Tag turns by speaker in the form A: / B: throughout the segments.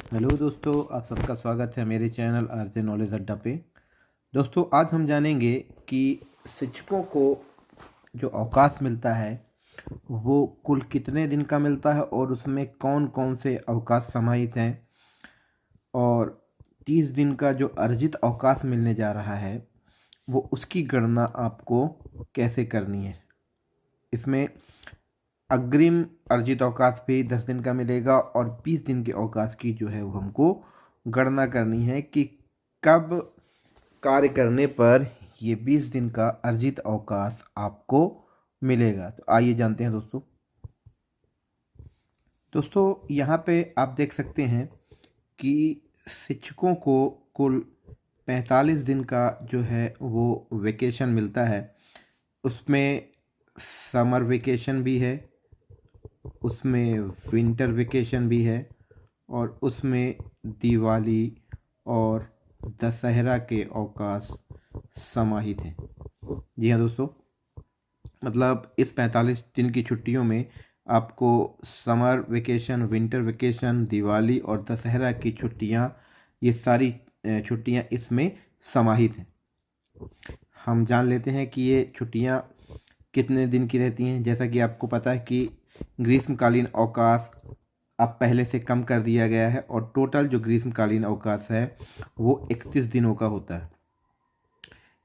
A: Hello दोस्तों, आप सबका स्वागत है मेरे चैनल आरजे नॉलेज अड्डा पे। दोस्तों, आज हम जानेंगे कि शिक्षकों को जो अवकाश मिलता है वो कुल कितने दिन का मिलता है और उसमें कौन कौन से अवकाश समाहित हैं, और 30 दिन का जो अर्जित अवकाश मिलने जा रहा है वो उसकी गणना आपको कैसे करनी है। इसमें अग्रिम अर्जित अवकाश भी 10 दिन का मिलेगा और 20 दिन के अवकाश की जो है वो हमको गणना करनी है कि कब कार्य करने पर ये 20 दिन का अर्जित अवकाश आपको मिलेगा। तो आइए जानते हैं दोस्तों यहाँ पे आप देख सकते हैं कि शिक्षकों को कुल 45 दिन का जो है वो वेकेशन मिलता है। उसमें समर वेकेशन भी है, उसमें विंटर वेकेशन भी है और उसमें दिवाली और दशहरा के अवकाश समाहित हैं। जी हाँ दोस्तों, मतलब इस 45 दिन की छुट्टियों में आपको summer vacation, winter vacation, Diwali और दशहरा की छुट्टियां, ये सारी छुट्टियां इसमें समाहित हैं। हम जान लेते हैं कि ये छुट्टियां कितने दिन की रहती हैं। जैसा कि आपको पता है कि ग्रीष्मकालीन अवकाश अब पहले से कम कर दिया गया है और टोटल जो ग्रीष्मकालीन अवकाश है वो 31 दिनों का होता है।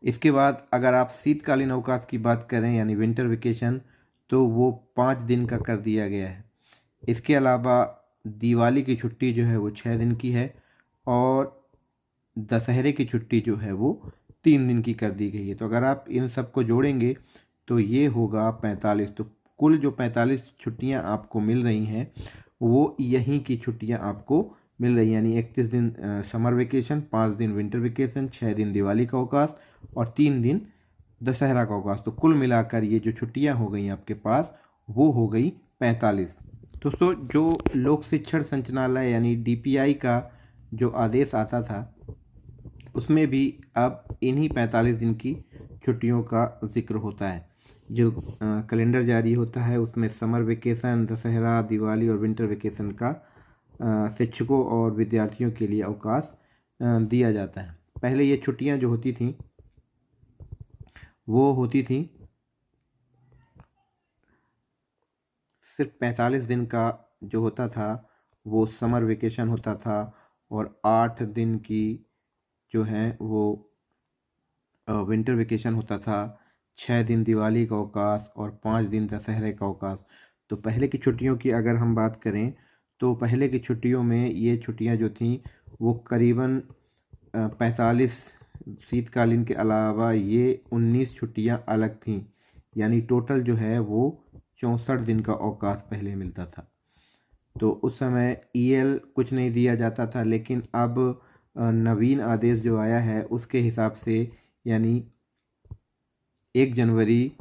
A: इसके बाद अगर आप शीतकालीन अवकाश की बात करें यानी विंटर वेकेशन, तो वो 5 दिन का कर दिया गया है। इसके अलावा दिवाली की छुट्टी जो है वो 6 दिन की है और दशहरे की छुट्टी जो है वो 3 दिन की कर दी गई है। तो अगर आप इन सबको जोड़ेंगे तो ये होगा 45। तो कुल जो 45 छुट्टियां आपको मिल रही हैं वो यहीं की छुट्टियां आपको मिल रही हैं, यानी 31 दिन समर वेकेशन, 5 दिन विंटर वेकेशन, 6 दिन दिवाली का अवकाश और 3 दिन दशहरा का अवकाश। तो कुल मिलाकर ये जो छुट्टियां हो गई आपके पास वो हो गई 45। दोस्तों, जो लोक शिक्षण संचालनालय यानी डीपीआई का जो आदेश आता था उसमें भी अब इन्हीं 45 दिन की छुट्टियों का जिक्र होता है। जो कैलेंडर जारी होता है उसमें समर वेकेशन, दशहरा, दिवाली और विंटर वेकेशन का शिक्षकों और विद्यार्थियों के लिए अवकाश दिया जाता है। पहले ये छुट्टियां जो होती थी वो होती थी सिर्फ 45 दिन का जो होता था वो समर वेकेशन होता था और 8 दिन की जो है वो विंटर वेकेशन होता था, 6 दिन दिवाली का अवकाश और 5 दिन दशहरे का अवकाश। तो पहले की छुट्टियों की अगर हम बात करें तो पहले की छुट्टियों में ये छुट्टियां जो थीं वो करीबन 45 शीतकालीन के अलावा ये 19 छुट्टियां अलग थीं, यानी टोटल जो है वो 64 दिन का अवकाश पहले मिलता था। तो उस समय ईएल कुछ नहीं दिया जाता था, लेकिन अब नवीन आदेश जो आया है उसके हिसाब से यानी 1 जनवरी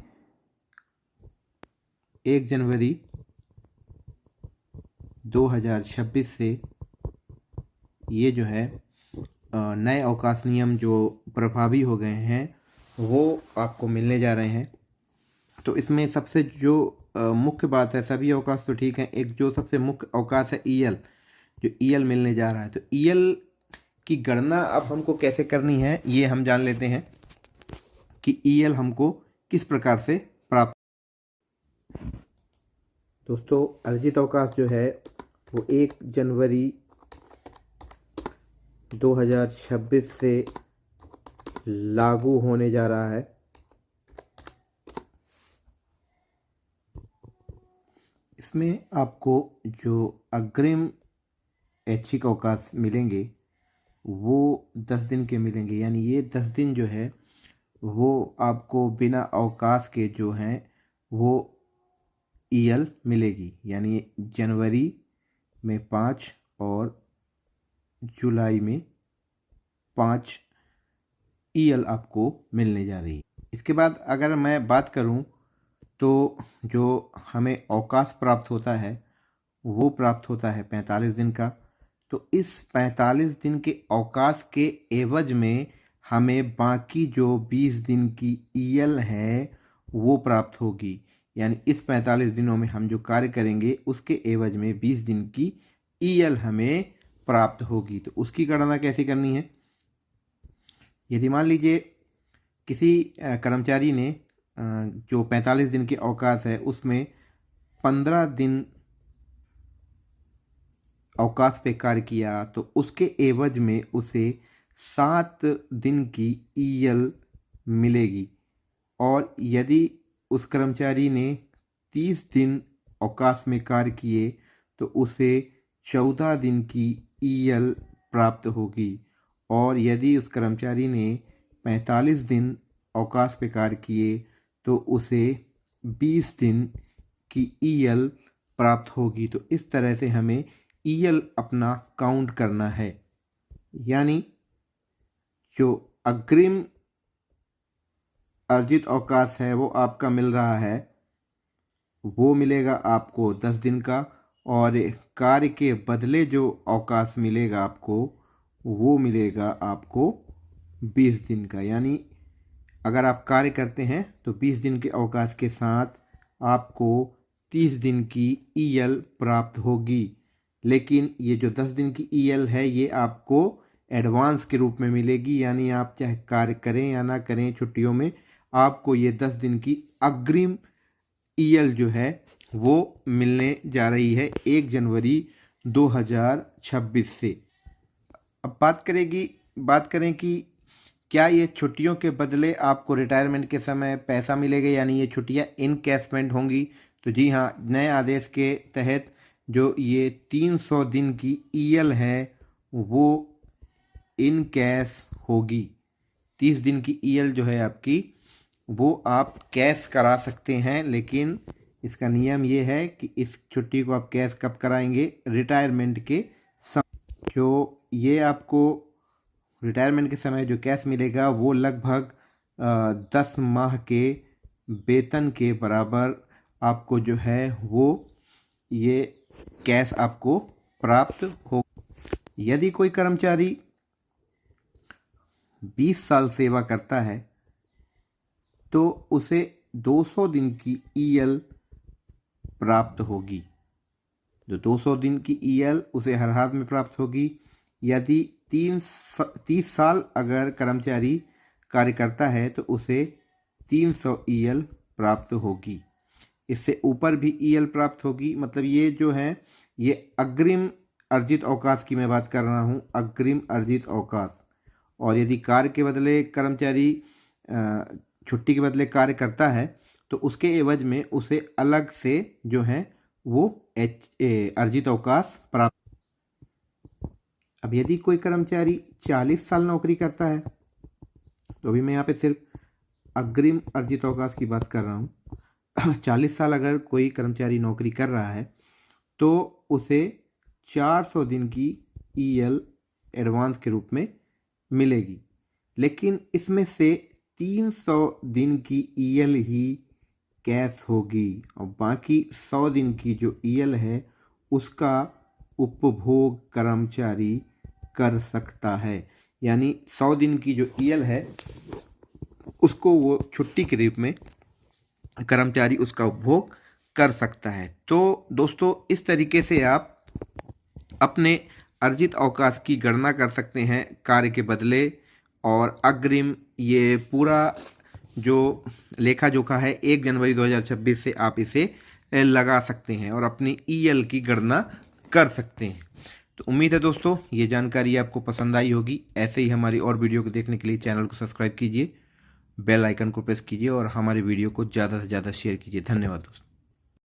A: 2026 से ये जो है नए अवकाश नियम जो प्रभावी हो गए हैं वो आपको मिलने जा रहे हैं। तो इसमें सबसे जो मुख्य बात है, सभी अवकाश तो ठीक है, एक जो सबसे मुख्य अवकाश है ईएल, जो ईएल मिलने जा रहा है। तो ईएल की गणना अब हमको कैसे करनी है ये हम जान लेते हैं कि ईएल हमको किस प्रकार से प्राप्त। दोस्तों, अर्जित अवकाश जो है वो 1 जनवरी 2026 से लागू होने जा रहा है। इसमें आपको जो अग्रिम ऐच्छिक अवकाश मिलेंगे वो 10 दिन के मिलेंगे, यानी ये 10 दिन जो है वो आपको बिना अवकाश के जो हैं वो ईएल मिलेगी, यानी जनवरी में 5 और जुलाई में 5 ईएल आपको मिलने जा रही है। इसके बाद अगर मैं बात करूं तो जो हमें अवकाश प्राप्त होता है वो प्राप्त होता है 45 दिन का। तो इस 45 दिन के अवकाश के एवज में हमें बाकी जो 20 दिन की ईएल है वो प्राप्त होगी, यानी इस 45 दिनों में हम जो कार्य करेंगे उसके एवज में 20 दिन की ईएल हमें प्राप्त होगी। तो उसकी गणना कैसे करनी है? यदि मान लीजिए किसी कर्मचारी ने जो 45 दिन के अवकाश है उसमें 15 दिन अवकाश पे कार्य किया, तो उसके एवज में उसे 7 दिन की ईएल मिलेगी। और यदि उस कर्मचारी ने 30 दिन अवकाश में कार्य किए तो उसे 14 दिन की ईएल प्राप्त होगी। और यदि उस कर्मचारी ने 45 दिन अवकाश पे कार्य किए तो उसे 20 दिन की ईएल प्राप्त होगी। तो इस तरह से हमें ईएल अपना काउंट करना है। यानी जो अग्रिम अर्जित अवकाश है वो आपका मिल रहा है, वो मिलेगा आपको 10 दिन का, और कार्य के बदले जो अवकाश मिलेगा आपको वो मिलेगा आपको 20 दिन का। यानी अगर आप कार्य करते हैं तो 20 दिन के अवकाश के साथ आपको 30 दिन की ईएल प्राप्त होगी। लेकिन ये जो 10 दिन की ईएल है ये आपको एडवांस के रूप में मिलेगी। यानी आप चाहे कार्य करें या ना करें छुट्टियों में, आपको ये 10 दिन की अग्रिम ईएल जो है वो मिलने जा रही है 1 जनवरी 2026 से। अब बात करें कि क्या ये छुट्टियों के बदले आपको रिटायरमेंट के समय पैसा मिलेगा, यानी ये छुट्टियां इनकैशमेंट होंगी। तो जी हाँ, नए आदेश के तहत जो ये 300 दिन की ईएल है वो इन कैश होगी। 30 दिन की ईएल जो है आपकी वो आप कैश करा सकते हैं, लेकिन इसका नियम ये है कि इस छुट्टी को आप कैश कब कराएंगे? रिटायरमेंट के समय। जो ये आपको रिटायरमेंट के समय जो कैश मिलेगा वो लगभग 10 माह के वेतन के बराबर आपको जो है वो ये कैश आपको प्राप्त हो। यदि कोई कर्मचारी 20 साल सेवा करता है तो उसे 200 दिन की ईएल प्राप्त होगी। जो 200 दिन की ईएल उसे हर हाल में प्राप्त होगी। यदि 30 साल अगर कर्मचारी कार्य करता है तो उसे 300 ईएल प्राप्त होगी। इससे ऊपर भी ईएल प्राप्त होगी। मतलब ये जो है ये अग्रिम अर्जित अवकाश की मैं बात कर रहा हूँ, अग्रिम अर्जित अवकाश। और यदि कार्य के बदले कर्मचारी छुट्टी के बदले कार्य करता है तो उसके एवज में उसे अलग से जो है वो अर्जित अवकाश प्राप्त। अब यदि कोई कर्मचारी 40 साल नौकरी करता है तो अभी मैं यहाँ पे सिर्फ अग्रिम अर्जित अवकाश की बात कर रहा हूँ। 40 साल अगर कोई कर्मचारी नौकरी कर रहा है तो उसे 400 दिन की ईएल एडवांस के रूप में मिलेगी। लेकिन इसमें से 300 दिन की ईएल ही कैश होगी और बाकी 100 दिन की जो ईएल है उसका उपभोग कर्मचारी कर सकता है। यानी 100 दिन की जो ईएल है उसको वो छुट्टी के रूप में कर्मचारी उसका उपभोग कर सकता है। तो दोस्तों, इस तरीके से आप अपने अर्जित अवकाश की गणना कर सकते हैं कार्य के बदले और अग्रिम। ये पूरा जो लेखा जोखा है 1 जनवरी 2026 से आप इसे लगा सकते हैं और अपनी ईएल की गणना कर सकते हैं। तो उम्मीद है दोस्तों ये जानकारी आपको पसंद आई होगी। ऐसे ही हमारी और वीडियो को देखने के लिए चैनल को सब्सक्राइब कीजिए, बेल आइकन को प्रेस कीजिए और हमारे वीडियो को ज़्यादा से ज़्यादा शेयर कीजिए। धन्यवाद दोस्तों।